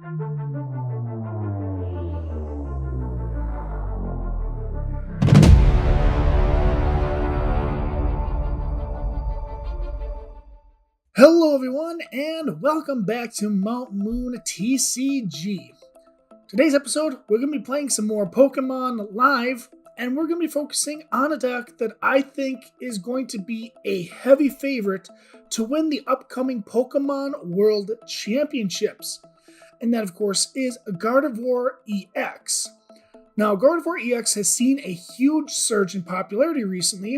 Hello everyone, and welcome back to Mount Moon TCG. Today's episode, we're going to be playing some more Pokemon live, and we're going to be focusing on a deck that I think is going to be a heavy favorite to win the upcoming Pokemon World Championships. And that, of course, is Gardevoir EX. Now, Gardevoir EX has seen a huge surge in popularity recently,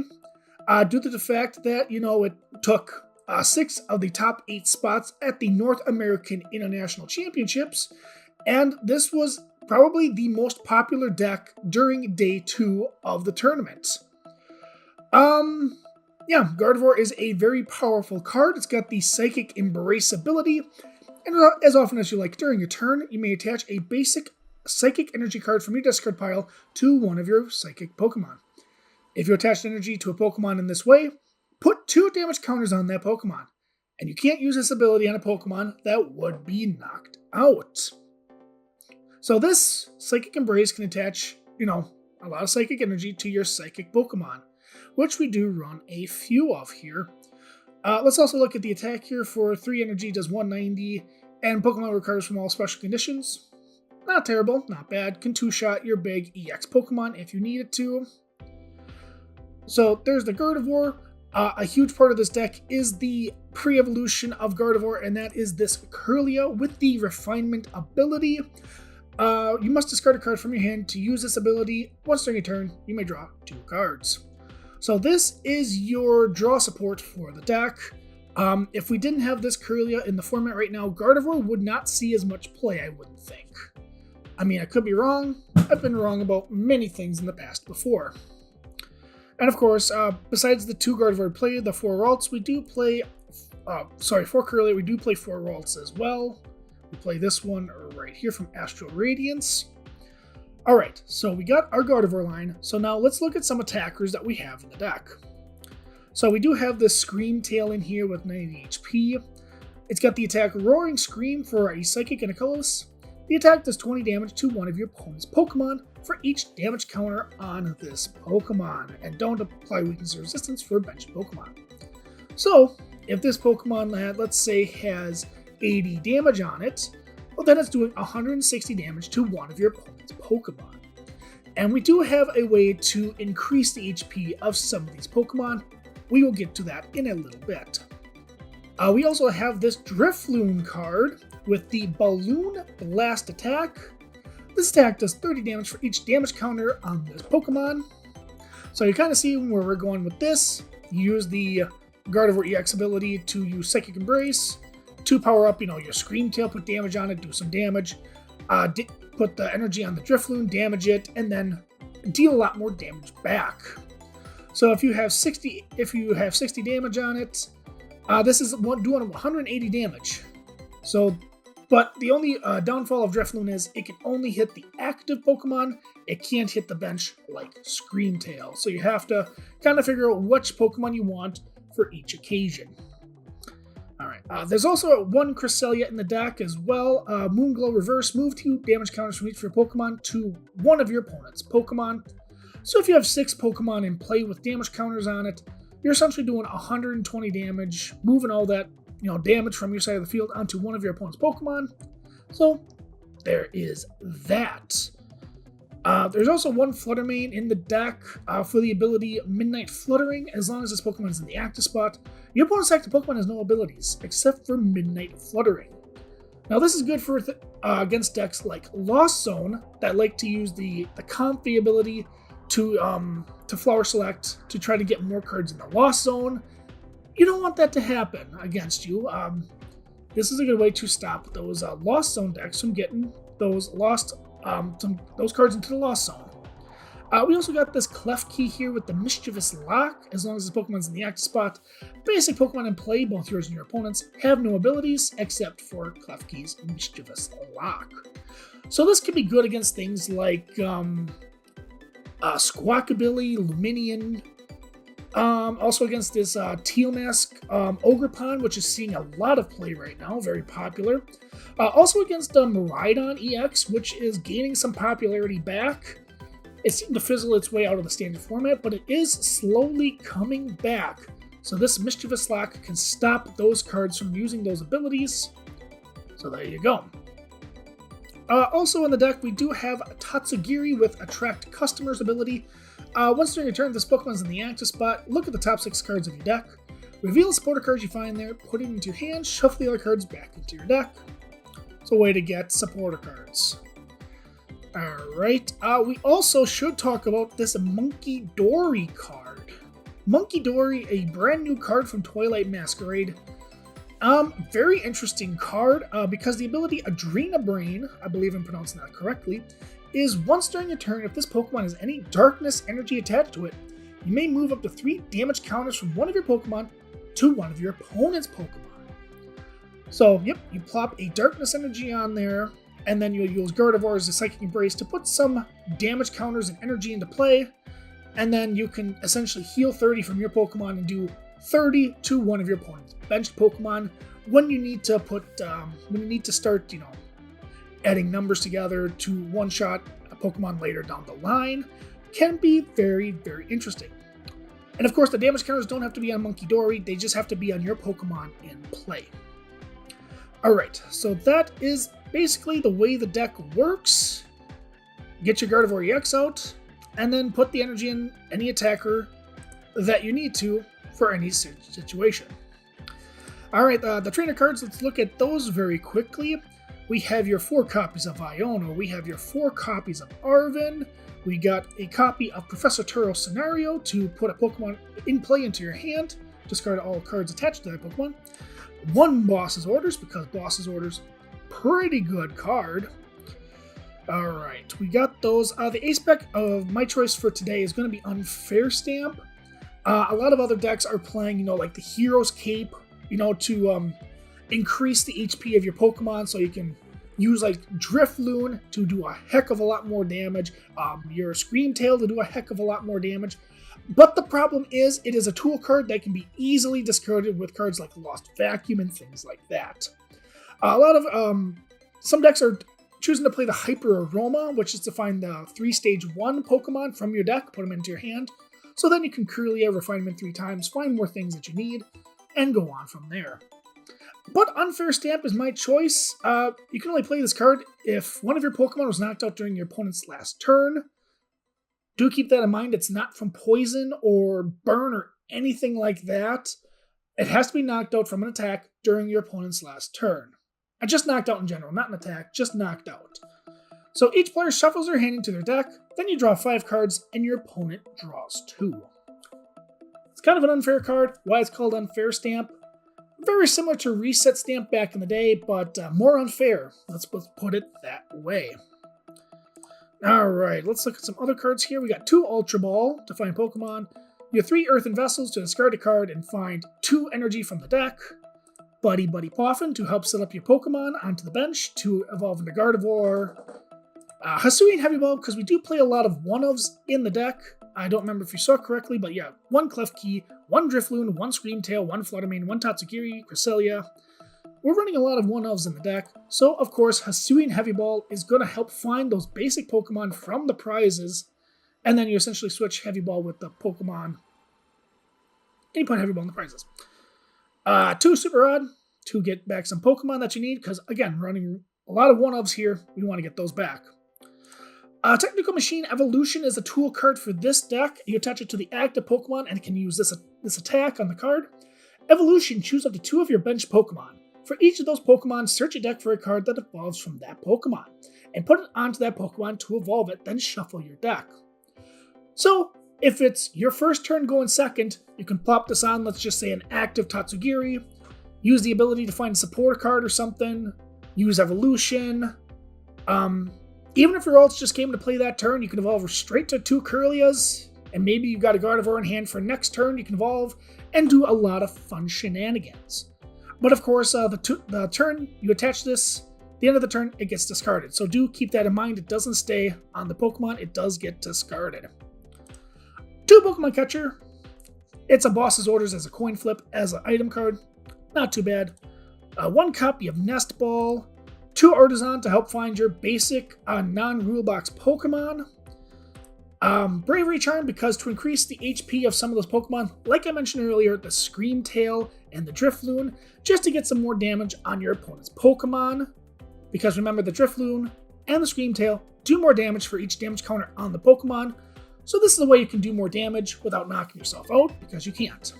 due to the fact that, it took 6 of the top 8 spots at the North American International Championships, and this was probably the most popular deck during day 2 of the tournament. Gardevoir is a very powerful card. It's got the Psychic Embrace ability, and as often as you like during your turn, you may attach a basic Psychic Energy card from your discard pile to one of your Psychic Pokemon. If you attach energy to a Pokemon in this way, put 2 damage counters on that Pokemon, and you can't use this ability on a Pokemon that would be knocked out. So this Psychic Embrace can attach, a lot of Psychic Energy to your Psychic Pokemon, which we do run a few of here. Let's also look at the attack here. For 3 energy, does 190, and Pokemon recovers from all special conditions. Not terrible, not bad. Can 2-shot your big EX Pokemon if you need it to. So there's the Gardevoir. A huge part of this deck is the pre-evolution of Gardevoir, and that is this Kirlia with the Refinement ability. You must discard a card from your hand to use this ability. Once during a turn, you may draw 2 cards. So this is your draw support for the deck. If we didn't have this Kirlia in the format right now, Gardevoir would not see as much play, I wouldn't think. I mean, I could be wrong. I've been wrong about many things in the past before. And of course, besides the 2 Gardevoir play, the 4 Ralts, we do play, 4 Kirlia, we do play 4 Ralts as well. We play this one right here from Astral Radiance. Alright, so we got our Gardevoir line, so now let's look at some attackers that we have in the deck. So we do have this Scream Tail in here with 90 HP. It's got the attack Roaring Scream for a Psychic and a Colorless. The attack does 20 damage to one of your opponent's Pokemon for each damage counter on this Pokemon, and don't apply weakness or resistance for benched Pokemon. So, if this Pokemon, let's say, has 80 damage on it, well, then it's doing 160 damage to one of your opponent's Pokemon. And we do have a way to increase the HP of some of these Pokemon. We will get to that in a little bit. We also have this Drifloon card with the Balloon Blast attack. This attack does 30 damage for each damage counter on this Pokemon. So you kind of see where we're going with this. You use the Gardevoir EX ability to use Psychic Embrace to power up, your Scream Tail, put damage on it, do some damage. Put the energy on the Drifloon, damage it, and then deal a lot more damage back. So if you have 60 damage on it, this is doing 180 damage. So, but the only downfall of Drifloon is it can only hit the active Pokemon. It can't hit the bench like Scream Tail. So you have to kind of figure out which Pokemon you want for each occasion. Alright, there's also 1 Cresselia in the deck as well. Moonglow Reverse, move 2 damage counters from each of your Pokemon to one of your opponent's Pokemon. So if you have 6 Pokemon in play with damage counters on it, you're essentially doing 120 damage, moving all that damage from your side of the field onto one of your opponent's Pokemon. So there is that. There's also 1 Fluttermane in the deck for the ability Midnight Fluttering. As long as this Pokemon is in the active spot, your opponent's active Pokemon has no abilities except for Midnight Fluttering. Now this is good for against decks like Lost Zone that like to use the Comfy ability to Flower Select to try to get more cards in the Lost Zone. You don't want that to happen against you. This is a good way to stop those Lost Zone decks from getting those those cards into the Lost Zone. We also got this Klefki here with the Mischievous Lock. As long as this Pokemon's in the active spot, basic Pokemon in play, both yours and your opponent's, have no abilities except for Klefki's Mischievous Lock. So this could be good against things like Squawkabilly, Luminion, Also against this Teal Mask Ogrepon, which is seeing a lot of play right now, very popular. Also against Miraidon EX, which is gaining some popularity back. It seemed to fizzle its way out of the standard format, but it is slowly coming back. So this Mischievous Lock can stop those cards from using those abilities. So there you go. Also in the deck, we do have Tatsugiri with Attract Customers ability. Once during your turn, this Pokemon is in the active spot. Look at the top 6 cards of your deck. Reveal the supporter cards you find there, put it into your hand, shuffle the other cards back into your deck. It's a way to get supporter cards. Alright, we also should talk about this Munkidori card. Munkidori, a brand new card from Twilight Masquerade. Very interesting card, because the ability Adrena Brain, I believe I'm pronouncing that correctly, is once during your turn, if this Pokemon has any darkness energy attached to it, you may move up to 3 damage counters from one of your Pokemon to one of your opponent's Pokemon. So, yep, you plop a darkness energy on there, and then you'll use Gardevoir as a Psychic Embrace to put some damage counters and energy into play, and then you can essentially heal 30 from your Pokemon and do 30 to one of your opponent's benched Pokemon when you need to start, adding numbers together to one-shot a Pokemon later down the line. Can be very, very interesting. And of course, the damage counters don't have to be on Munkidori, they just have to be on your Pokemon in play. Alright, so that is basically the way the deck works. Get your Gardevoir EX out, and then put the energy in any attacker that you need to for any situation. Alright, the trainer cards, let's look at those very quickly. We have your 4 copies of Iono, we have your 4 copies of Arven, we got a copy of Professor Turo's Scenario to put a Pokemon in play into your hand, discard all cards attached to that Pokemon. 1 Boss's Orders, because Boss's Orders, pretty good card. Alright, we got those. The ace-spec of my choice for today is going to be Unfair Stamp. A lot of other decks are playing, like the Hero's Cape, to increase the HP of your Pokemon, so you can use like Drifloon to do a heck of a lot more damage, your Screamtail to do a heck of a lot more damage. But the problem is, it is a tool card that can be easily discarded with cards like Lost Vacuum and things like that. A lot of some decks are choosing to play the Hyper Aroma, which is to find the 3 Stage 1 Pokemon from your deck, put them into your hand, so then you can Kirlia, refine them 3 times, find more things that you need, and go on from there. But Unfair Stamp is my choice. You can only play this card if one of your Pokemon was knocked out during your opponent's last turn. Do keep that in mind, it's not from poison or burn or anything like that. It has to be knocked out from an attack during your opponent's last turn. And just knocked out in general, not an attack, just knocked out. So each player shuffles their hand into their deck, then you draw 5 cards, and your opponent draws 2. It's kind of an unfair card, why it's called Unfair Stamp. Very similar to Reset Stamp back in the day, but more unfair. Let's put it that way. Alright, let's look at some other cards here. We got 2 Ultra Ball to find Pokemon. You have 3 Earthen Vessels to discard a card and find 2 energy from the deck. Buddy Poffin to help set up your Pokemon onto the bench to evolve into Gardevoir. Hisuian Heavy Ball, because we do play a lot of 1-ofs in the deck. I don't remember if you saw correctly, but yeah, 1 Klefki, 1 Drifloon, 1 Screamtail, 1 Fluttermane, 1 Tatsugiri, Cresselia. We're running a lot of 1-ofs in the deck, so of course Hisuian Heavy Ball is going to help find those basic Pokemon from the prizes, and then you essentially switch Heavy Ball with the Pokemon. And you put Heavy Ball in the prizes. 2 Super Rod to get back some Pokemon that you need, because again, running a lot of 1-ofs here, we want to get those back. Technical Machine Evolution is a tool card for this deck. You attach it to the active Pokemon and it can use this attack on the card. Evolution, choose up to 2 of your bench Pokemon. For each of those Pokemon, search your deck for a card that evolves from that Pokemon, and put it onto that Pokemon to evolve it, then shuffle your deck. So, if it's your first turn going second, you can plop this on, let's just say an active Tatsugiri, use the ability to find a supporter card or something, use Evolution. Even if your ults just came to play that turn, you can evolve straight to 2 Kirlias, and maybe you've got a Gardevoir in hand for next turn, you can evolve, and do a lot of fun shenanigans. But of course, the turn you attach this, the end of the turn, it gets discarded. So do keep that in mind, it doesn't stay on the Pokemon, it does get discarded. 2 Pokemon Catcher. It's a boss's orders as a coin flip as an item card. Not too bad. 1 copy of Nest Ball. 2 Artisan to help find your basic non-rule box Pokemon. Bravery Charm because to increase the HP of some of those Pokemon, like I mentioned earlier, the Screamtail and the Drifloon, just to get some more damage on your opponent's Pokemon. Because remember, the Drifloon and the Screamtail do more damage for each damage counter on the Pokemon. So this is a way you can do more damage without knocking yourself out, because you can't.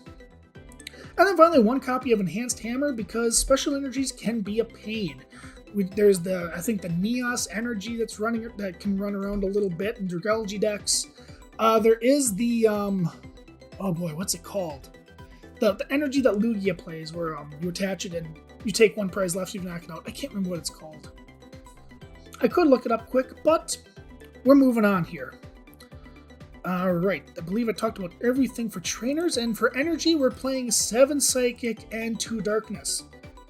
And then finally, 1 copy of Enhanced Hammer because special energies can be a pain. There's I think the Neos energy that can run around a little bit in Dragalge decks. There is the, oh boy, what's it called? The energy that Lugia plays where you attach it and you take 1 prize left so you knock it out. I can't remember what it's called. I could look it up quick, but we're moving on here. Alright, I believe I talked about everything for trainers, and for energy we're playing 7 Psychic and 2 Darkness.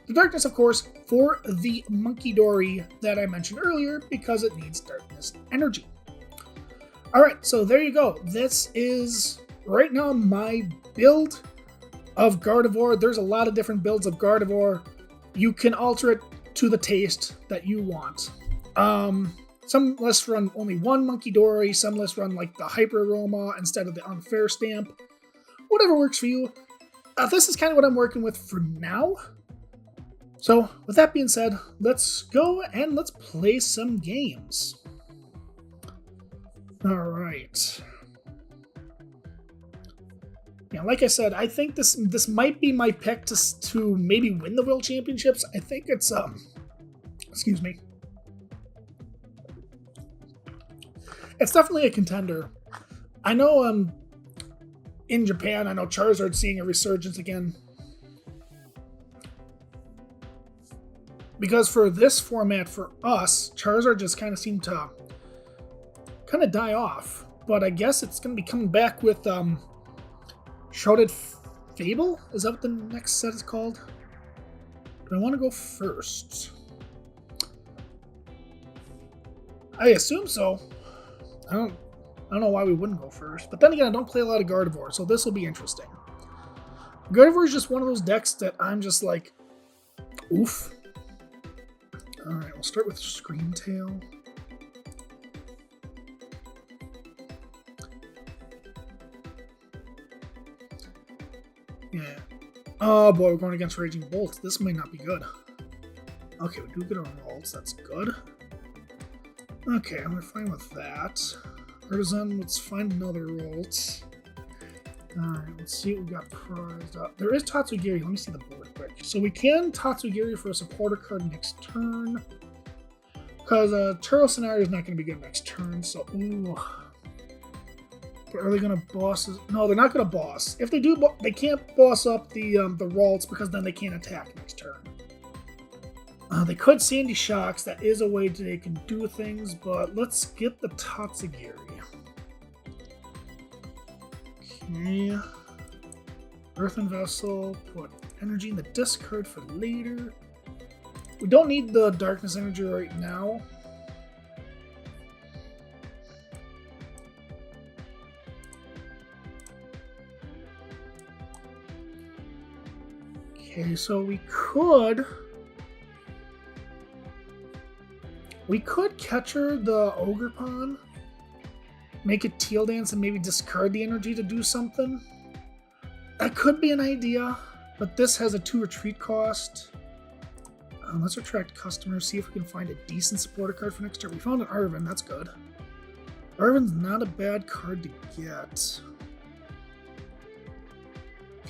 The Darkness, of course, for the Munkidori that I mentioned earlier, because it needs Darkness energy. Alright, so there you go. This is, right now, my build of Gardevoir. There's a lot of different builds of Gardevoir. You can alter it to the taste that you want. Some lists run only 1 Munkidori, some lists run like the Hyper Aroma instead of the Unfair Stamp. Whatever works for you. This is kind of what I'm working with for now. So, with that being said, let's go and let's play some games. Alright. Yeah, like I said, I think this might be my pick to maybe win the World Championships. I think it's, excuse me. It's definitely a contender. I know, in Japan, I know Charizard's seeing a resurgence again. Because for this format, for us, Charizard just kind of seemed to kind of die off. But I guess it's going to be coming back with Shrouded Fable? Is that what the next set is called? Do I want to go first? I assume so. I don't know why we wouldn't go first. But then again, I don't play a lot of Gardevoir, so this will be interesting. Gardevoir is just one of those decks that I'm just like, oof. Alright, we'll start with Screamtail. Yeah. Oh boy, we're going against Raging Bolt. This might not be good. Okay, we do get our rolls. That's good. Okay, we're fine with that. Artisan, let's find another Rolt. Alright, let's see what we got prized up. There is Tatsugiri. Let me see the board quick. So we can Tatsugiri for a supporter card next turn. Because Turtle Scenario is not going to be good next turn, so ooh. But are they going to boss? No, they're not going to boss. If they do, they can't boss up the Ralts because then they can't attack next turn. They could Sandy Shocks. That is a way they can do things, but let's get the Tatsugiri. Okay. Earthen Vessel, put energy in the discard for later. We don't need the Darkness energy right now. Okay, so we could Catcher the Ogerpon, make it Teal Dance, and maybe discard the energy to do something. That could be an idea, but this has a 2 retreat cost. Let's attract customers, see if we can find a decent supporter card for next turn. We found an Arven, that's good. Arven's not a bad card to get.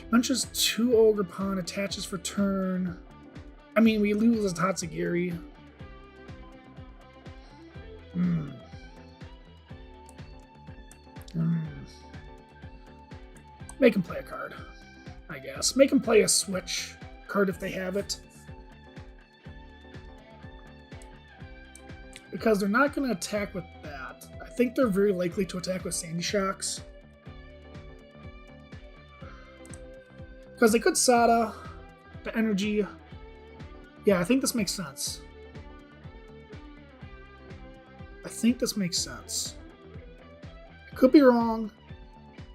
Punches 2 Ogerpon, attaches for turn. I mean, we lose a Tatsugiri. Make him play a card, I guess. Make him play a switch card if they have it. Because they're not going to attack with that. I think they're very likely to attack with Sandy Shocks. Because they could Sada, the energy. Yeah, I think this makes sense. I could be wrong,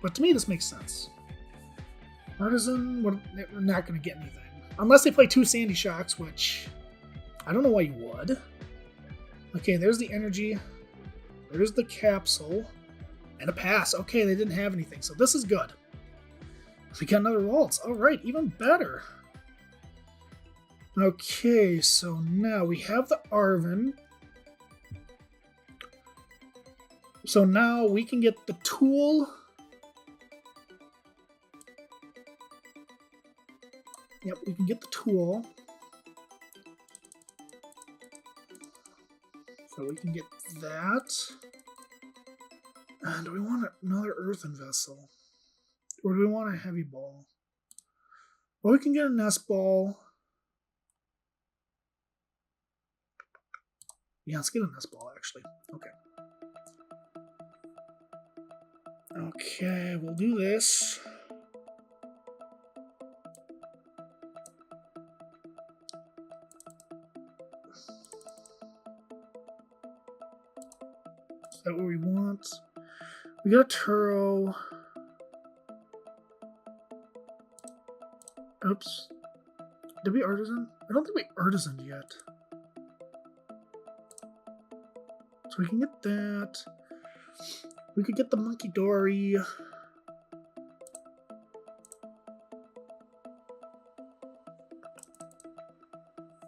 but to me this makes sense. Artisan, we're not going to get anything. Unless they play 2 Sandy Shocks, which I don't know why you would. Okay, there's the energy. There's the capsule. And a pass. Okay, they didn't have anything, so this is good. We got another waltz. Alright, even better. Okay, so now we have the Arven. So now we can get the tool. Yep, we can get the tool. So we can get that. And do we want another earthen vessel? Or do we want a heavy ball? Well, we can get a nest ball. Yeah, let's get a nest ball, actually. Okay. Okay, we'll do this. Is that what we want? We got a Turo. Oops. Did we artisan? I don't think we artisaned yet. So we can get that. We could get the Munkidori.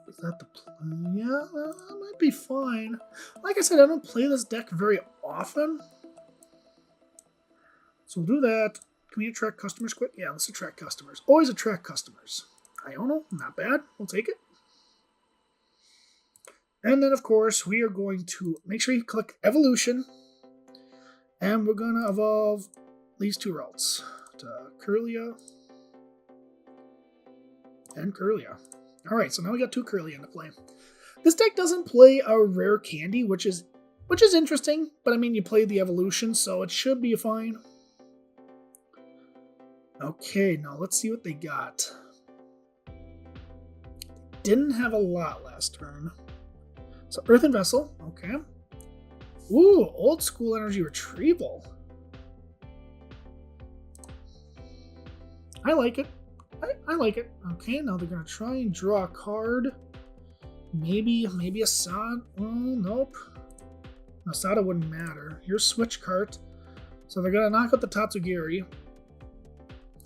Is that the plan? Yeah, that might be fine. Like I said, I don't play this deck very often. So we'll do that. Can we attract customers quick? Yeah, let's attract customers. Always attract customers. Iono, not bad. We'll take it. And then, of course, we are going to make sure you click Evolution. And we're going to evolve these 2 routes to Kirlia and Kirlia. Alright, so now we got 2 Kirlia into play. This deck doesn't play a rare candy, which is interesting, but I mean, you play the evolution, so it should be fine. Okay, now let's see what they got. Didn't have a lot last turn. So Earthen Vessel, okay. Ooh, old school energy retrieval. I like it. I like it. Okay, now they're gonna try and draw a card. Maybe a Sad. Oh, nope. No, Sada wouldn't matter. Here's Switch Cart. So they're gonna knock out the Tatsugiri,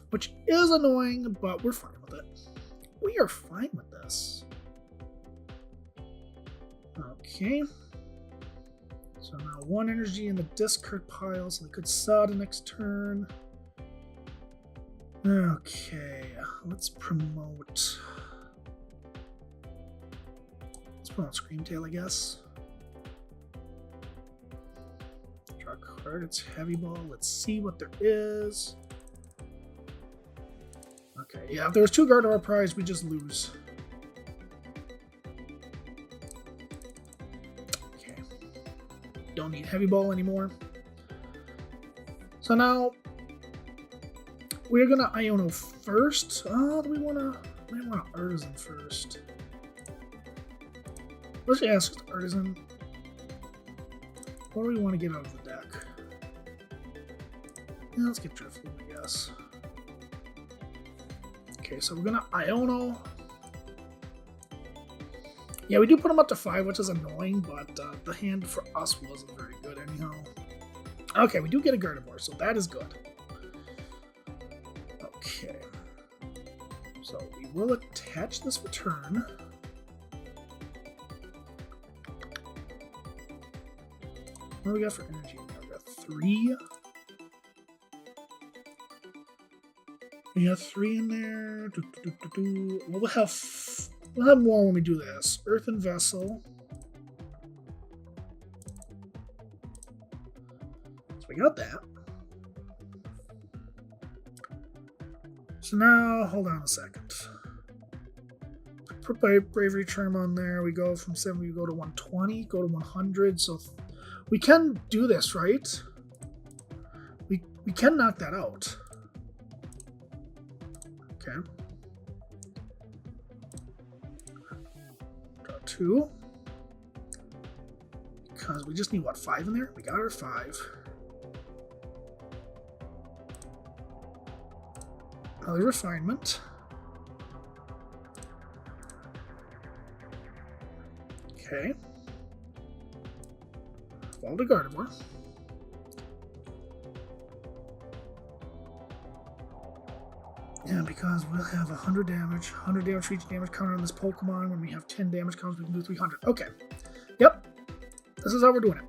which is annoying, but we're fine with it. We are fine with this. Okay. So now 1 energy in the discard pile, so they could Sada next turn. Okay, let's promote. Let's promote Screamtail, I guess. Draw a card, it's Heavy Ball. Let's see what there is. Okay, yeah, if there's 2 Gardevoir prize, we just lose. Okay. Don't need Heavy Ball anymore. So now we're gonna Iono first. Do we wanna Artisan first? Let's ask Artisan. What do we want to get out of the deck? Yeah, let's get Driftloom, I guess. Okay, so we're gonna Iono. Yeah, we do put them up to 5, which is annoying, but the hand for us wasn't very good anyhow. Okay, we do get a Gardevoir, so that is good. Okay. So we will attach this return. What do we got for energy? We got 3. We have 3 in there. Well, we'll have more when we do this. Earthen Vessel. So we got that. So now, hold on a second. Put Bravery Charm on there. We go from 7, we go to 120, go to 100. So we can do this, right? We can knock that out. Okay. Draw 2. Because we just need, what, 5 in there? We got our 5. Early Refinement. Okay. Fall to Gardevoir. Yeah, because we'll have 100 damage. 100 damage for each damage counter on this Pokemon. When we have 10 damage counters, we can do 300. Okay. Yep. This is how we're doing it.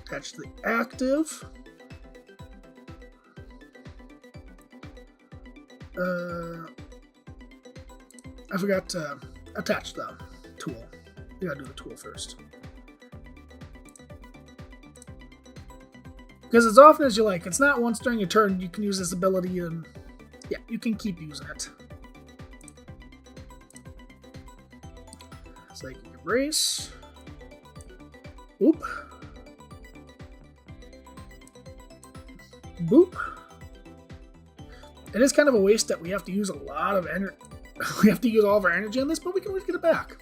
Attach the active. I forgot to attach the tool. We gotta do the tool first. Because as often as you like, it's not once during your turn you can use this ability, and yeah, you can keep using it. Psychic Embrace. Boop. Boop. It is kind of a waste that we have to use a lot of energy. We have to use all of our energy on this, but we can always get it back.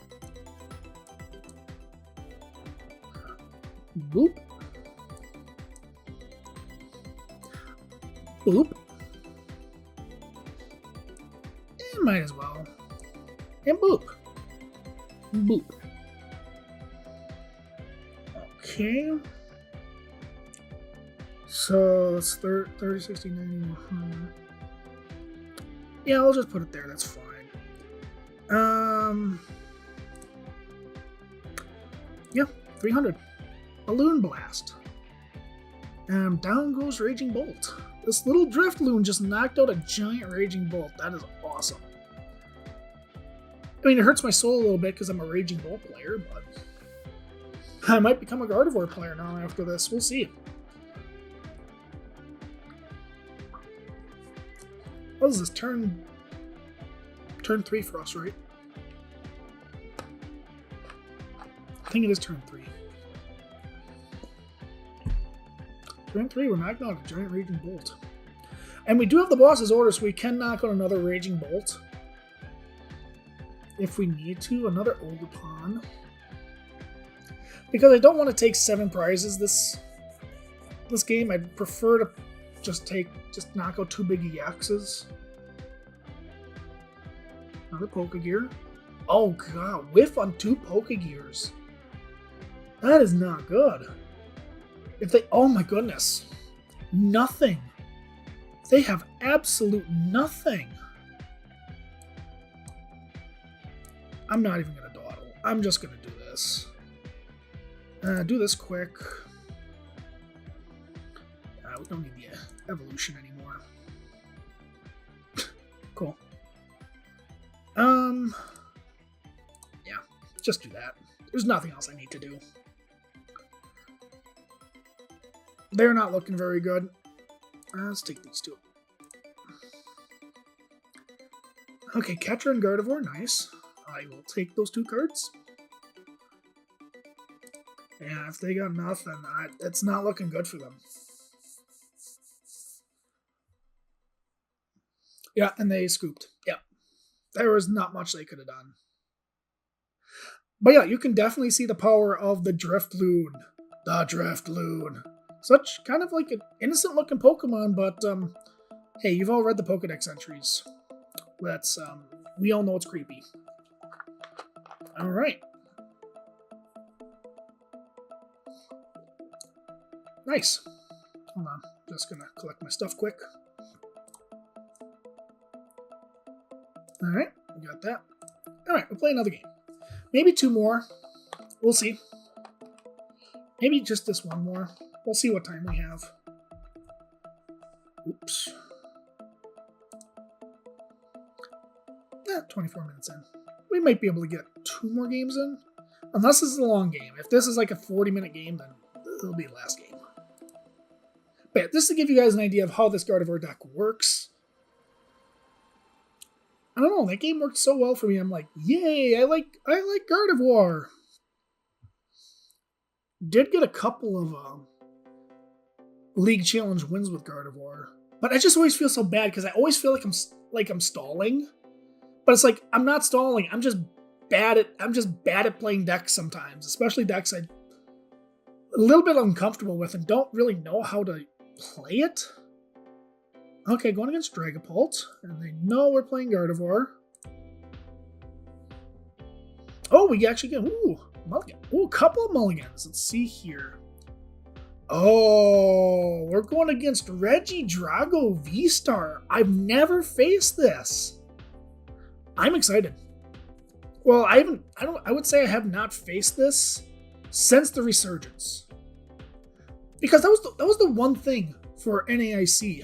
Boop. Boop. And might as well. And boop. Boop. Okay. So it's 30, 60, 90, 100. Yeah, I'll just put it there. That's fine. Yeah, 300. Balloon Blast. Down goes Raging Bolt. This little Driftloon just knocked out a giant Raging Bolt. That is awesome. I mean, it hurts my soul a little bit because I'm a Raging Bolt player, but I might become a Gardevoir player now after this. We'll see. What is this? Turn 3 for us, right? I think it is turn 3. Turn 3, we're knocking out a giant Raging Bolt. And we do have the boss's order, so we can knock out another Raging Bolt. If we need to, another Ogerpon. Because I don't want to take 7 prizes this game. I'd prefer to just knock out 2 big EXs. Another Pokegear. Oh god, whiff on 2 Pokegears. That is not good. If they, oh my goodness, nothing. They have absolute nothing. I'm not even gonna dawdle. I'm just gonna do this. Do this quick. We don't need the evolution anymore. Cool. Yeah, just do that. There's nothing else I need to do. They're not looking very good. Let's take these two. Okay, Catcher and Gardevoir, nice. I will take those 2 cards. Yeah, if they got nothing, it's not looking good for them. Yeah, and they scooped. Yeah. There was not much they could have done. But yeah, you can definitely see the power of the Driftloon. The Driftloon. Such kind of like an innocent looking Pokemon, but hey, you've all read the Pokedex entries. That's we all know it's creepy. Alright. Nice. Hold on. Just gonna collect my stuff quick. Alright, we got that. Alright, we'll play another game. Maybe 2 more. We'll see. Maybe just this 1 more. We'll see what time we have. Oops. 24 minutes in. We might be able to get 2 more games in. Unless this is a long game. If this is like a 40-minute game, then it'll be the last game. But yeah, just to give you guys an idea of how this Gardevoir deck works. I don't know, that game worked so well for me. I'm like, yay, I like Gardevoir. Did get a couple of League Challenge wins with Gardevoir, but I just always feel so bad because I always feel like I'm stalling. But it's like I'm not stalling. I'm just bad at playing decks sometimes, especially decks I'm a little bit uncomfortable with and don't really know how to play it. Okay, going against Dragapult, and they know we're playing Gardevoir. Oh, we actually get, mulligan. Ooh, a couple of mulligans. Let's see here. Oh, we're going against Regidrago V-Star. I've never faced this. I'm excited. Well, I would say I have not faced this since the resurgence. Because that was the one thing for NAIC.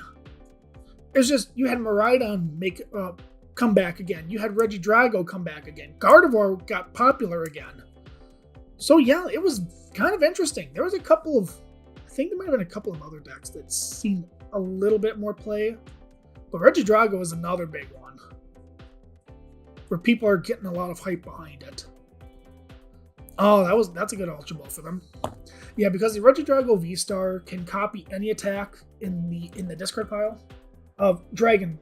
It's just, you had Miraidon come back again. You had Regidrago come back again. Gardevoir got popular again. So yeah, it was kind of interesting. There was a couple of, I think there might have been a couple of other decks that seen a little bit more play. But Regidrago is another big one, where people are getting a lot of hype behind it. Oh, that's a good Ultra Ball for them. Yeah, because the Regidrago V-Star can copy any attack in the discard pile of Dragon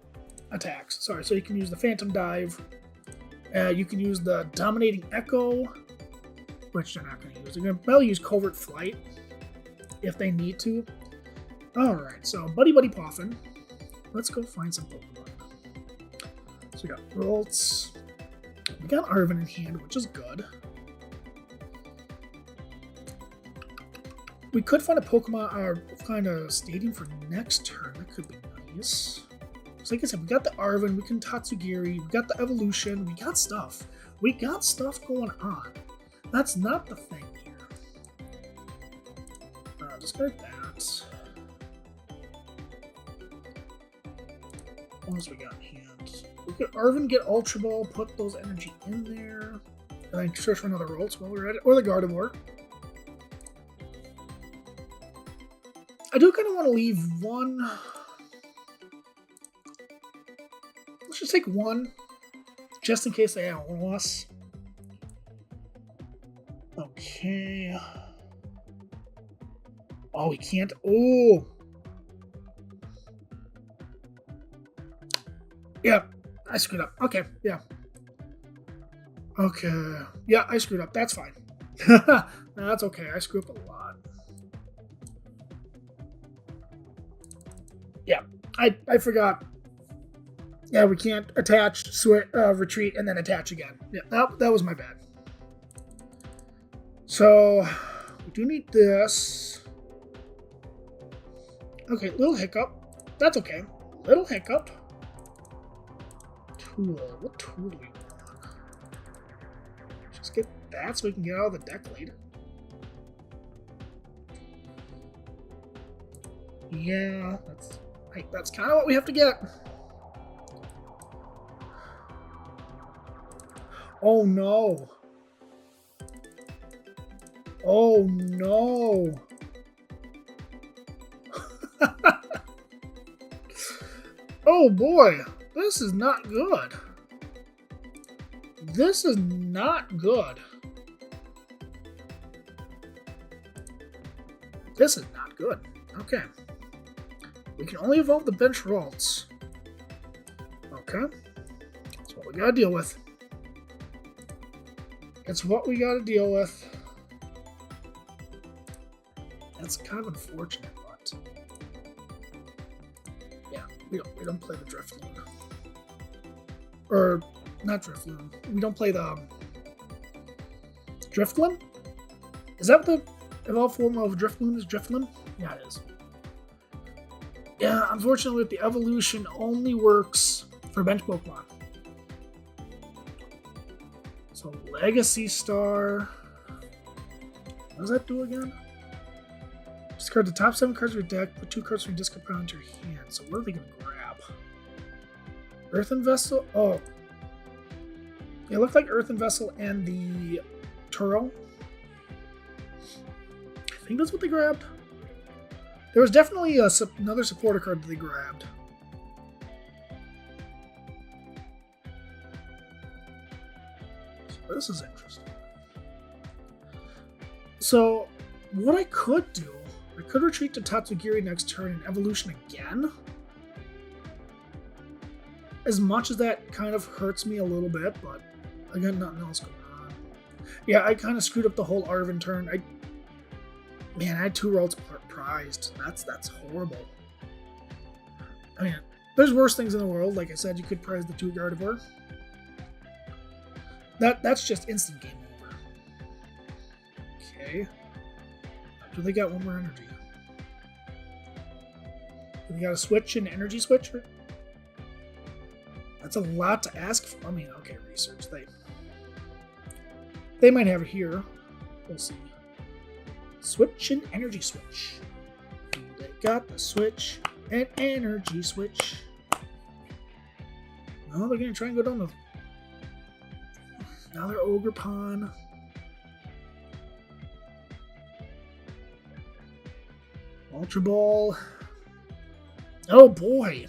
attacks. Sorry, so you can use the Phantom Dive. You can use the Dominating Echo, which they're not going to use. They're going to probably use Covert Flight if they need to. Alright, so Buddy Poffin. Let's go find some Pokemon. So we got Ralts. We got Arven in hand, which is good. We could find a Pokemon, or find a stadium for next turn. That could be nice. So like I said, we got the Arven, we can Tatsugiri, we got the Evolution, we got stuff. We got stuff going on. That's not the thing here. Discard that. What else we got in hand? We could Arven, get Ultra Ball, put those energy in there, and then search for another Ralts while we're at it, or the Gardevoir. I do kind of want to leave one. Let's just take one, just in case they outlaw us. Okay. Oh, we can't. Oh. Yeah, I screwed up. Okay, yeah. Okay. Yeah, I screwed up. That's fine. No, that's okay. I screw up a lot. Yeah, I forgot. Yeah, we can't attach, retreat, and then attach again. Yeah, that was my bad. So, we do need this. Okay, little hiccup. That's okay. Little hiccup. Tool. What tool do we want? Just get that so we can get out of the deck later. Yeah, that's kind of what we have to get. Oh no. Oh no. Oh boy, this is not good. This is not good. This is not good. Okay. We can only evolve the bench Ralts. Okay. That's what we gotta deal with. It's what we gotta deal with. That's kind of unfortunate, but yeah, we don't play the Drifloon. Or not Drifloon. We don't play the Drifloon? Is that what the evolved form of Drifloon is? Drifloon? Yeah, it is. Yeah, unfortunately, the evolution only works for bench Pokemon. So Legacy Star. What does that do again? Discard the top 7 cards of your deck, put 2 cards from your discard pile into your hand. So what are they going to grab? Earthen Vessel? Oh. It looked like Earthen Vessel and the Turo. I think that's what they grabbed. There was definitely another supporter card that they grabbed. So this is interesting. So what I could do, I could retreat to Tatsugiri next turn and evolution again. As much as that kind of hurts me a little bit, but I got nothing else going on. Yeah, I kind of screwed up the whole Arven turn. Man, I had 2 Ralts prized. That's horrible. I mean, there's worse things in the world. Like I said, you could prize the 2 Gardevoir. That's just instant game over. Okay. Do they got one more energy? Do they got a switch, an energy switcher? That's a lot to ask for. I mean, okay, research. They might have it here. We'll see. Switch and energy switch. They got the switch and energy switch. No, they're gonna try and go down the. Now they're Ogre Pawn. Ultra Ball. Oh boy.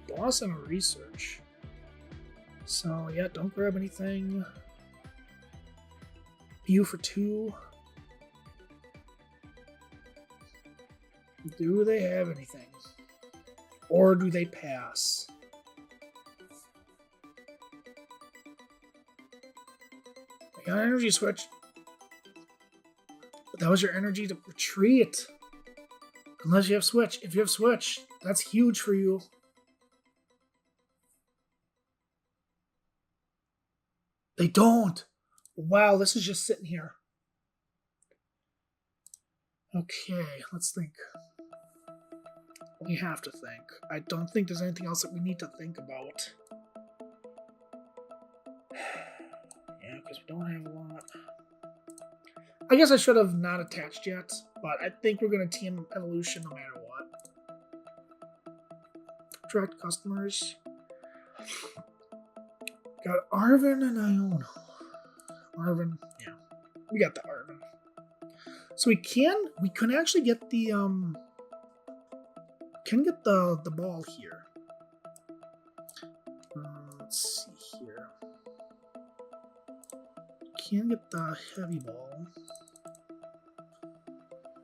Boss and a research. So yeah, don't grab anything. U for 2. Do they have anything? Or do they pass? I got an energy switch. But that was your energy to retreat. Unless you have switch. If you have switch, that's huge for you. They don't. Wow, this is just sitting here. Okay, let's think. We have to think. I don't think there's anything else that we need to think about. Yeah, because we don't have a lot. I guess I should have not attached yet, but I think we're going to team evolution no matter what. Attract customers. Got Arvin and Iono. Arvin, yeah. We got the Arvin. So we can actually get the the ball here. Let's see here. Can get the heavy ball.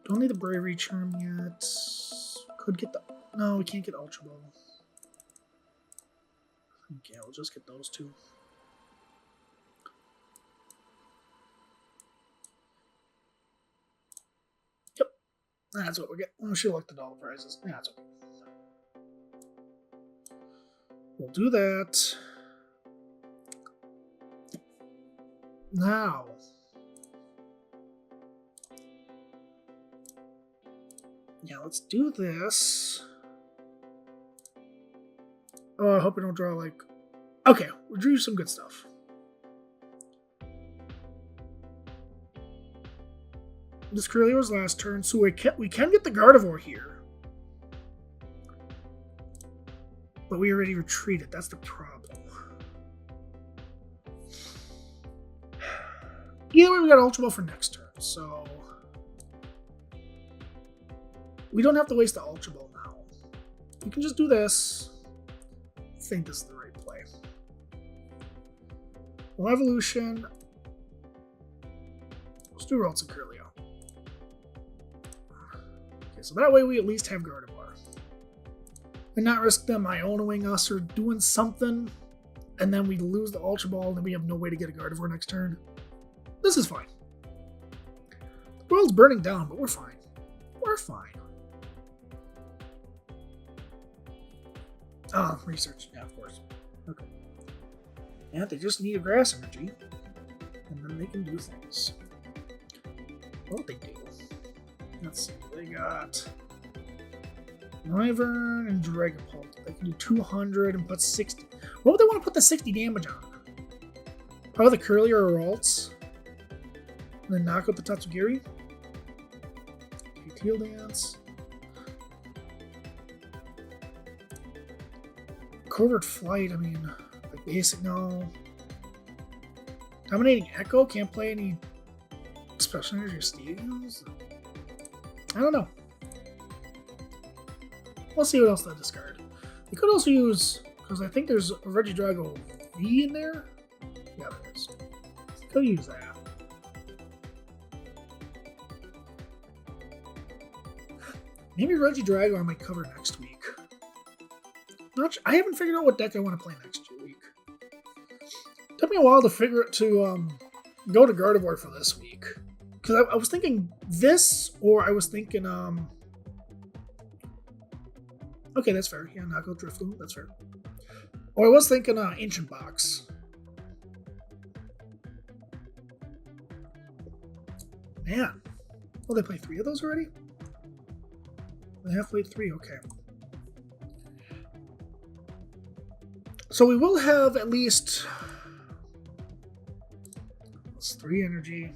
Don't need the bravery charm yet. Could get the no, we can't get ultra ball. Okay, we'll just get those 2. Yep, that's what we get. Oh, she looked at all the prizes. Yeah, that's okay. We'll do that. Now, yeah, let's do this. Oh, I hope we don't draw like. Okay, we drew some good stuff. This Curly was last turn, so we can get the Gardevoir here. But we already retreated, that's the problem. Either way, we got Ultra Ball for next turn, so we don't have to waste the Ultra Ball now. We can just do this. I think this is the right play. Well, evolution. Let's do Ralts and Curlio. Okay, so that way we at least have Gardevoir. And not risk them Ionoing us or doing something, and then we lose the Ultra Ball, and then we have no way to get a Gardevoir next turn. This is fine. The world's burning down, but we're fine. We're fine. Oh, research. Yeah, of course. Okay. Yeah, they just need a grass energy, and then they can do things. What they do? Let's see. They got Wyvern and Dragapult. They can do 200 and put 60. What would they want to put the 60 damage on? Probably the Curly or Ralts. And then knock out the Tatsugiri. Okay, Teal Dance. Covert Flight, I mean, like basic, no. Dominating Echo, can't play any special energy or stadiums? I don't know. We'll see what else they discard. They could also use, because I think there's a Regidrago V in there. Yeah, there is. Could use that. Maybe Regidrago I might cover next week. I haven't figured out what deck I want to play next week. It took me a while to figure it to go to Gardevoir for this week. Because I was thinking this, or I was thinking Okay, that's fair. Yeah, knockout Drifloon, that's fair. Oh, I was thinking Ancient Box. Man. Oh, they played 3 of those already? They have played 3, okay. So we will have at least... That's 3 energy.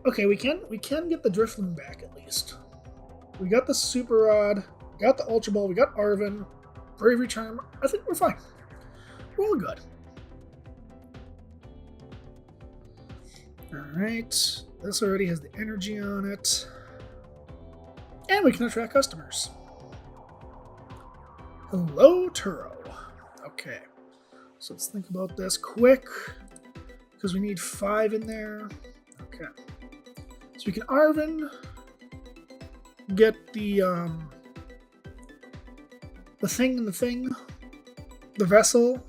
Okay, we can get the Drifloon back at least. We got the Super Rod, got the Ultra Ball, we got Arven, Bravery Charm. I think we're fine. We're all good. Alright, this already has the energy on it. And we can attract customers. Hello, Turo. Okay, so let's think about this quick, because we need 5 in there. Okay, so we can Arven, get the thing, the vessel,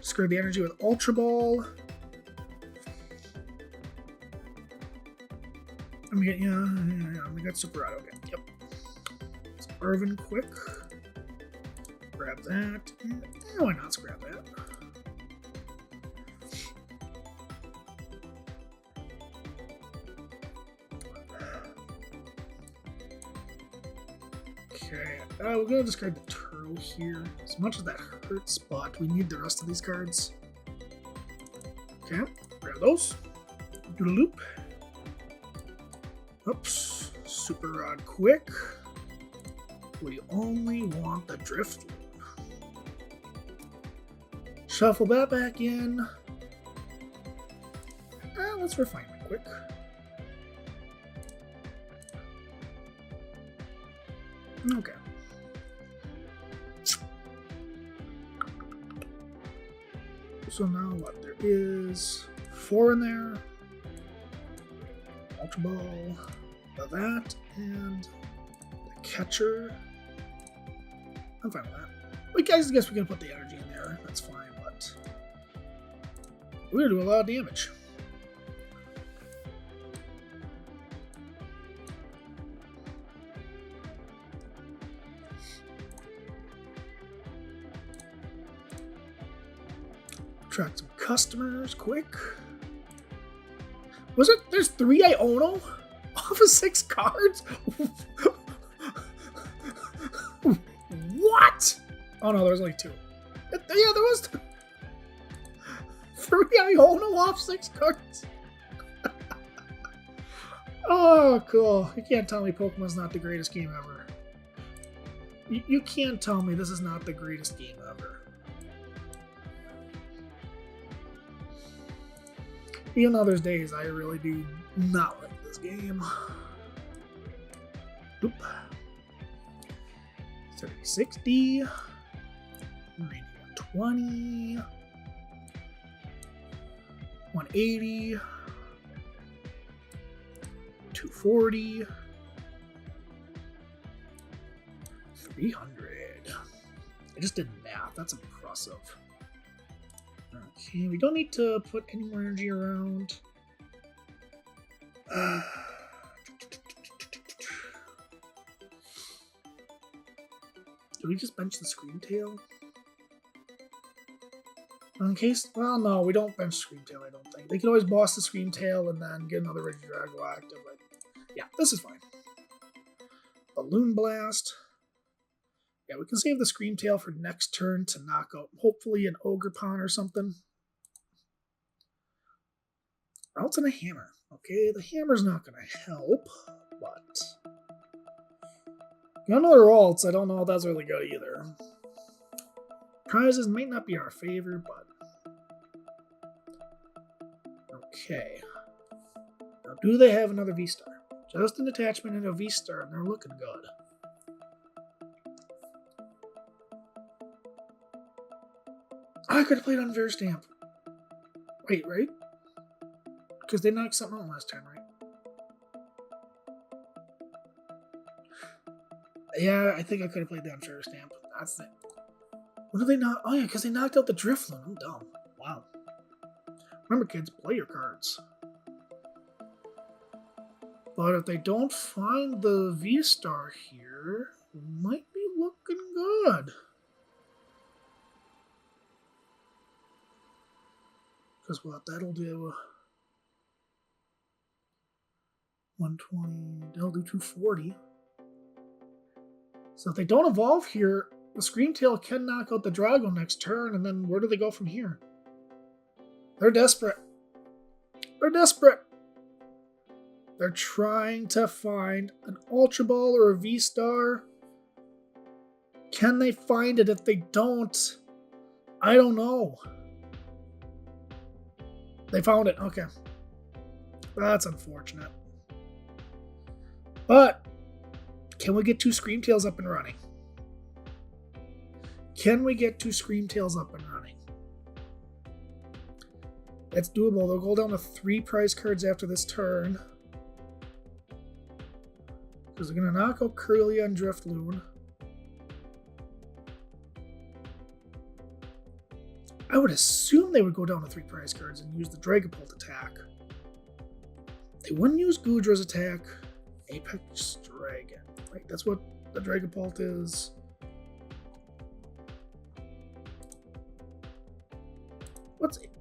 screw the energy with Ultra Ball. And we get, we got Super Rod, okay, yep. So Arven quick. Grab that. Why not? Let's grab that. Okay, we're gonna discard the Turo here. As much as that hurts, but we need the rest of these cards. Okay, grab those. Do the loop. Oops. Super Rod quick. We only want the Drifloon. Shuffle that back in. Let's refine it quick. Okay. So now what? There is 4 in there. Ultra Ball. That and the catcher. I'm fine with that. I guess we can put the energy in there. That's fine, but we're gonna do a lot of damage. Attract some customers quick. Was it? There's 3 Iono off of 6 cards? What? Oh no, there's only 2. Yeah, there was 2. 3 Iono off 6 cards. Oh, cool. You can't tell me Pokemon's not the greatest game ever. You can't tell me this is not the greatest game ever. Even though there's days I really do not like this game. Oop. 30, 60. 90, 120. 180. 240. 300. I just did math. That's impressive. Okay, we don't need to put any more energy around. Do we just bench the Screamtail? In case, well, no, we don't bench Screamtail, I don't think. They can always boss the Screamtail and then get another Regidrago active, but yeah, this is fine. Balloon Blast. Yeah, we can save the Screamtail for next turn to knock out, hopefully, an Ogerpon or something. Else and a Hammer. Okay, the Hammer's not going to help, but... Got another Alts, I don't know if that's really good either. Prizes might not be in our favor, but... Okay. Now, do they have another V-Star? Just an attachment and a V-Star, and they're looking good. I could have played Unfair Stamp. Wait, right? Because they knocked something out last time, right? Yeah, I think I could have played the Unfair Stamp. That's it. What did they knock? Oh yeah, because they knocked out the Drifloon. I'm dumb. Wow. Remember, kids, play your cards. But if they don't find the V-Star here, we might be looking good. Because what that'll do, 120, that'll do 240. So if they don't evolve here, the Screamtail can knock out the Drago next turn, and then where do they go from here? They're desperate. They're desperate. They're trying to find an Ultra Ball or a V-Star. Can they find it? If they don't, I don't know. They found it. Okay. That's unfortunate. But can we get 2 Screamtails up and running? Can we get 2 Screamtails up and running? It's doable. They'll go down to 3 prize cards after this turn. Because they're going to knock out Kirlia and Driftloon. I would assume they would go down to 3 prize cards and use the Dragapult attack. They wouldn't use Goodra's attack. Apex Dragon. Right, that's what the Dragapult is. What's it?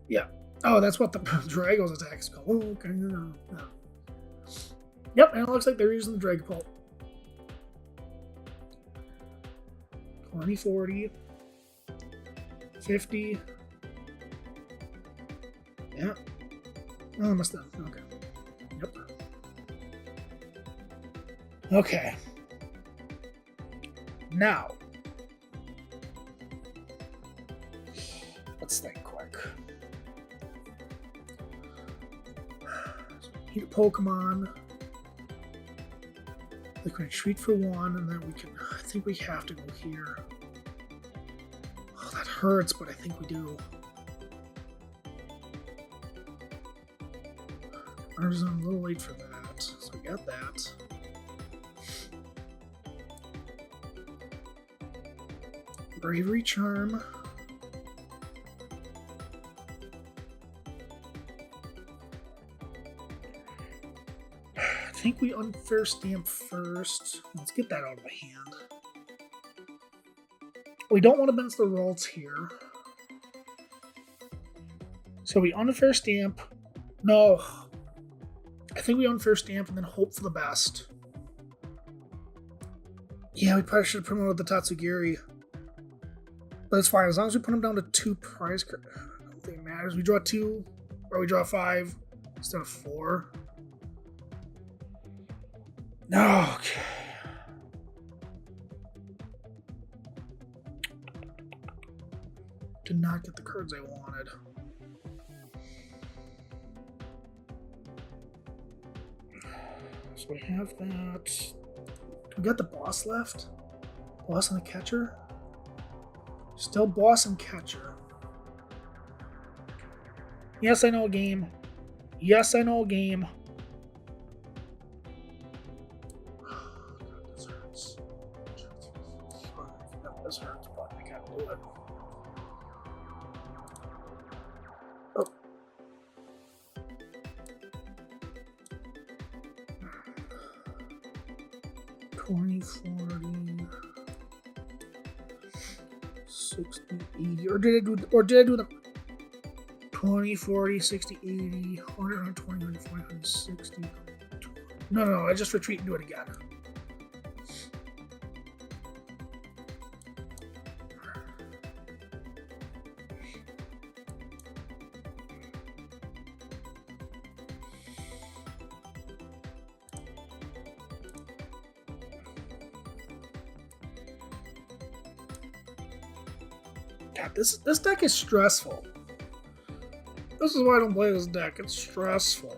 Yeah. Oh, that's what the Drago's attack is called. Oh, okay. No. Yep, and it looks like they're using the Dragapult. 20, 40, 50. Yeah. Oh, almost done. Okay. Yep. Okay. Now, let's think quick. Need a Pokemon. We can retreat for 1, and then we can. I think we have to go here. Oh, that hurts, but I think we do. I'm a little late for that, so we got that. Bravery Charm. I think we Unfair Stamp first. Let's get that out of my hand. We don't want to bench the Ralts here. So we Unfair Stamp. No. I think we Unfair Stamp and then hope for the best. Yeah, we probably should have promoted the Tatsugiri. But it's fine. As long as we put him down to 2 prize cards. I don't think it matters. We draw 2, or we draw 5 instead of 4. Okay. Did not get the cards I wanted. So we have that. We got the boss left. Boss and the catcher. Still boss and catcher. Yes, I know a game. Yes, I know a game. This hurts. This hurts, but I gotta do it. Oh. $20, $40, 60, 80, or did I do the 20, 40, 60, 80, 100, 120, 140, 160? No, I just retreat and do it again. God, this deck is stressful. This is why I don't play this deck. It's stressful.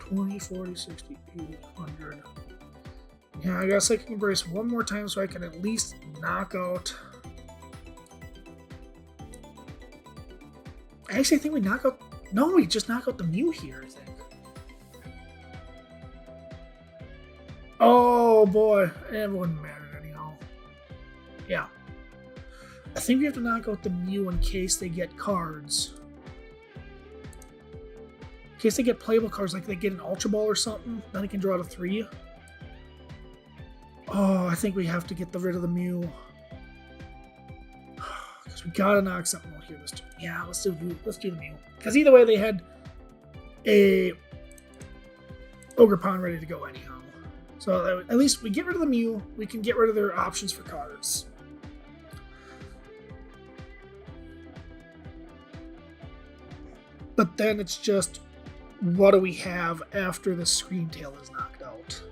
20, 40, 60, 80, 100. Yeah, I guess I can embrace one more time so I can at least knock out. Actually, I think we knock out. No, we just knock out the Mew here, I think. Oh boy, it wouldn't matter anyhow. Yeah. I think we have to knock out the Mew in case they get cards. In case they get playable cards, like they get an Ultra Ball or something, then they can draw to 3. Oh, I think we have to get rid of the Mew. Because we gotta knock something out here this turn. Yeah, let's do the Mew. Because either way, they had a Ogre Pond ready to go anyhow. So at least we get rid of the Mew, we can get rid of their options for cards. But then it's just, what do we have after the Screamtail is knocked out?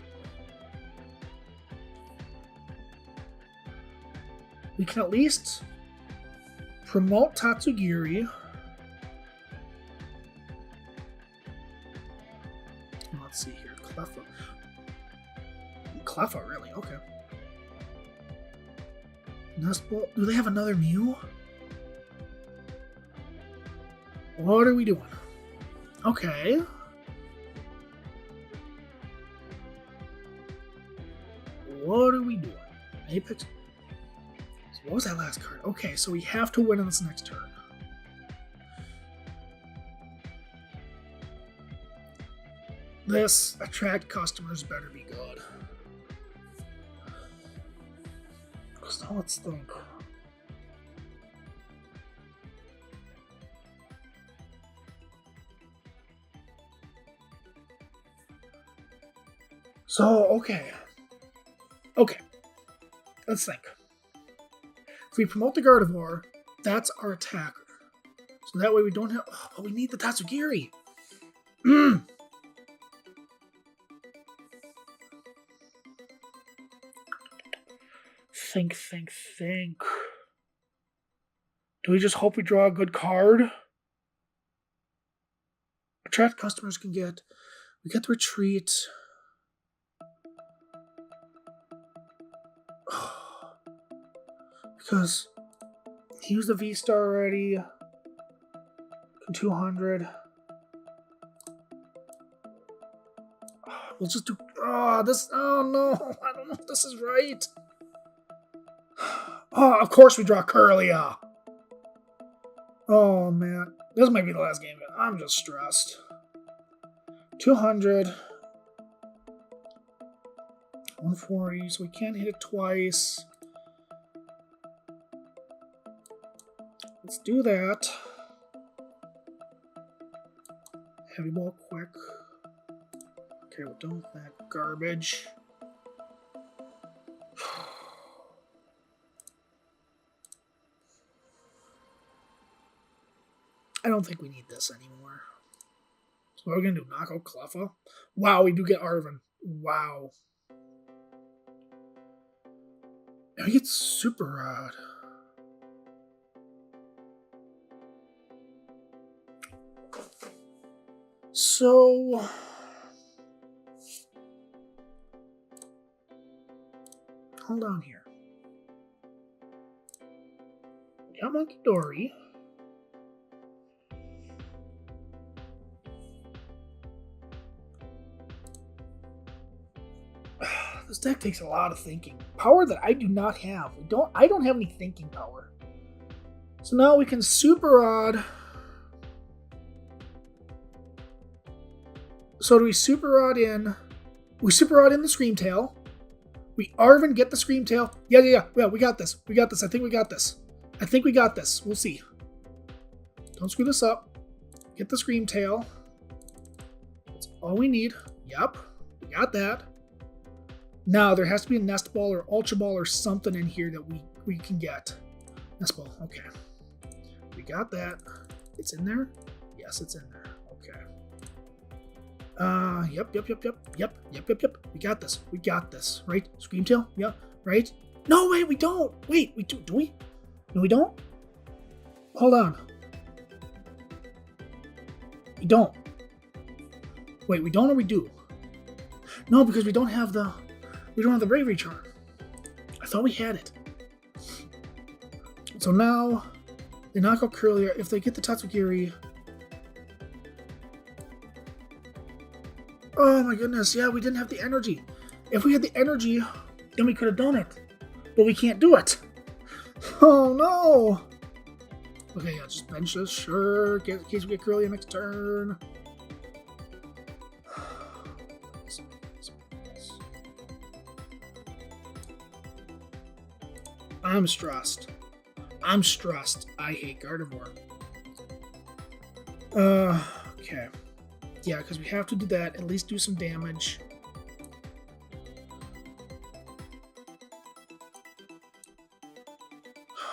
We can at least promote Tatsugiri. Let's see here, Cleffa. Cleffa, really? Okay. Nestball. Do they have another Mew? What are we doing? Okay. What are we doing? Apex. So what was that last card? Okay, so we have to win on this next turn. This attract customers better be good. So let's think. So, okay. Let's think. If we promote the Gardevoir, that's our attacker. So that way we don't have... Oh, but we need the Tatsugiri. Think. Do we just hope we draw a good card? Attract customers can get... We get the retreat... Because he used the V-Star already. 200. We'll just do... this... Oh, no. I don't know if this is right. Oh, of course we draw Kirlia. Oh, man. This might be the last game. I'm just stressed. 200. 140, so we can't hit it twice. Let's do that. Heavy ball quick. Okay, we're done with that garbage. I don't think we need this anymore. So what are we going to do? Knock out Cleffa? Wow, we do get Arven. Wow. And we get Super Rod. So... Hold on here. We got Munkidori. This deck takes a lot of thinking. Power that I do not have. I don't have any thinking power. So now we can Super Rod. So do we Super Rod in? We Super Rod in the Screamtail. We Arven get the Screamtail. Yeah, we got this. I think we got this. We'll see. Don't screw this up. Get the Screamtail. That's all we need. Yep, we got that. Now there has to be a Nest Ball or Ultra Ball or something in here that we can get. Nest Ball, okay. We got that. It's in there? Yes, it's in there. Okay. Yep. We got this. Right? Screamtail? Yeah, right? No, wait, we don't. Wait, we do we? No, we don't? Hold on. We don't. Wait, we don't or we do? No, because we don't have the Bravery Charm. I thought we had it. So now they knock out Kirlia. If they get the Tatsugiri. Oh my goodness, yeah, we didn't have the energy. If we had the energy, then we could have done it. But we can't do it. Oh no! Okay, yeah, just bench this, sure. In case we get Kirlia next turn. I'm stressed. I'm stressed. I hate Gardevoir. Okay. Yeah, because we have to do that. At least do some damage.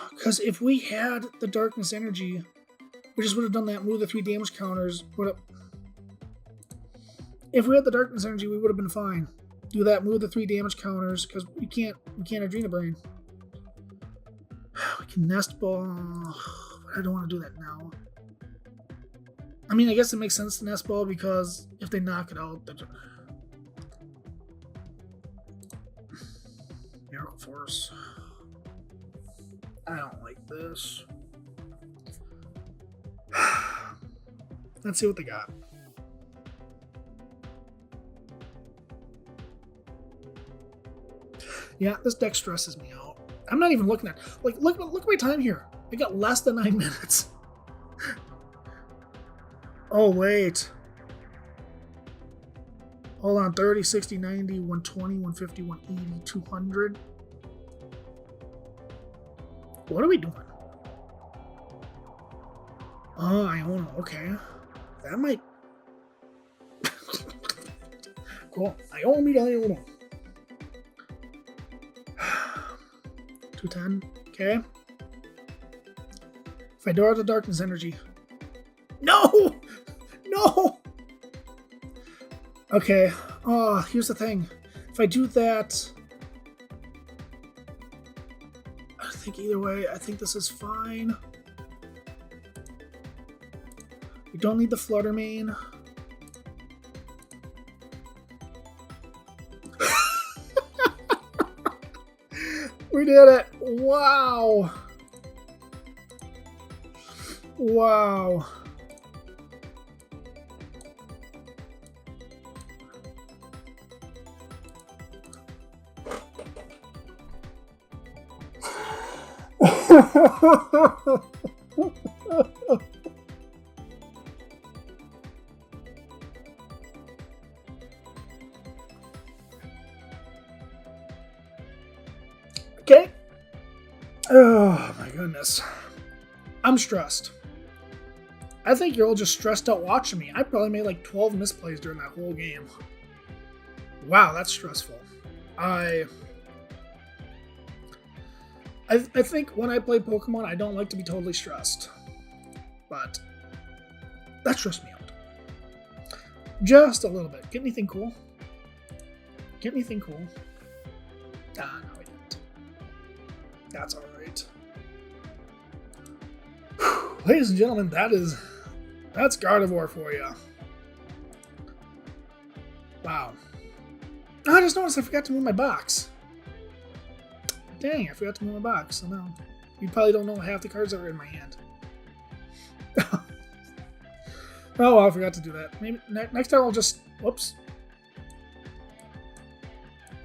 Because if we had the Darkness Energy, we just would have done that, move the 3 damage counters. If we had the Darkness Energy, we would have been fine. Do that, move the 3 damage counters, because we can't Adrena Brain. We can Nest Ball. But I don't want to do that now. I mean, I guess it makes sense to Nest Ball because if they knock it out, they're... Miracle Force. I don't like this. Let's see what they got. Yeah, this deck stresses me out. I'm not even looking at... Like, look at my time here. I got less than 9 minutes. Oh, wait. Hold on. 30, 60, 90, 120, 150, 180, 200. What are we doing? Oh, Iono. Okay. That might... Cool. Iono. 210. Okay. If I draw the Darkness Energy. No! No! Okay. Oh, here's the thing. If I do that... I think either way, I think this is fine. We don't need the Flutter Mane. We did it! Wow! Wow. Okay. Oh my goodness. I'm stressed. I think you're all just stressed out watching me. I probably made like 12 misplays during that whole game. Wow, that's stressful. I think when I play Pokemon, I don't like to be totally stressed. But that stressed me out. Just a little bit. Get anything cool? Get anything cool? Ah, no, we didn't. That's alright. Ladies and gentlemen, that's Gardevoir for you. Wow. I just noticed I forgot to move my box. Dang, I forgot to move my box. So now you probably don't know half the cards that are in my hand. Oh, well, I forgot to do that. Maybe next time I'll just... Whoops.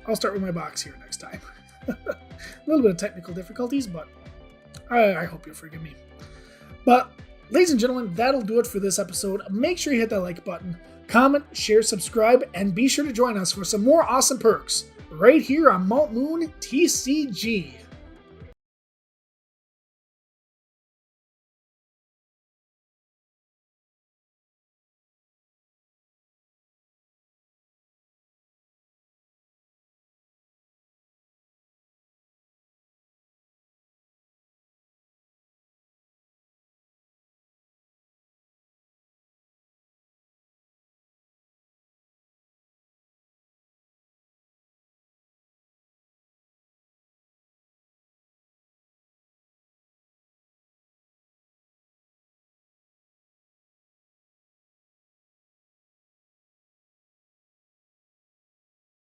I'll start with my box here next time. A little bit of technical difficulties, but I hope you'll forgive me. But, ladies and gentlemen, that'll do it for this episode. Make sure you hit that like button, comment, share, subscribe, and be sure to join us for some more awesome perks right here on Mount Moon TCG.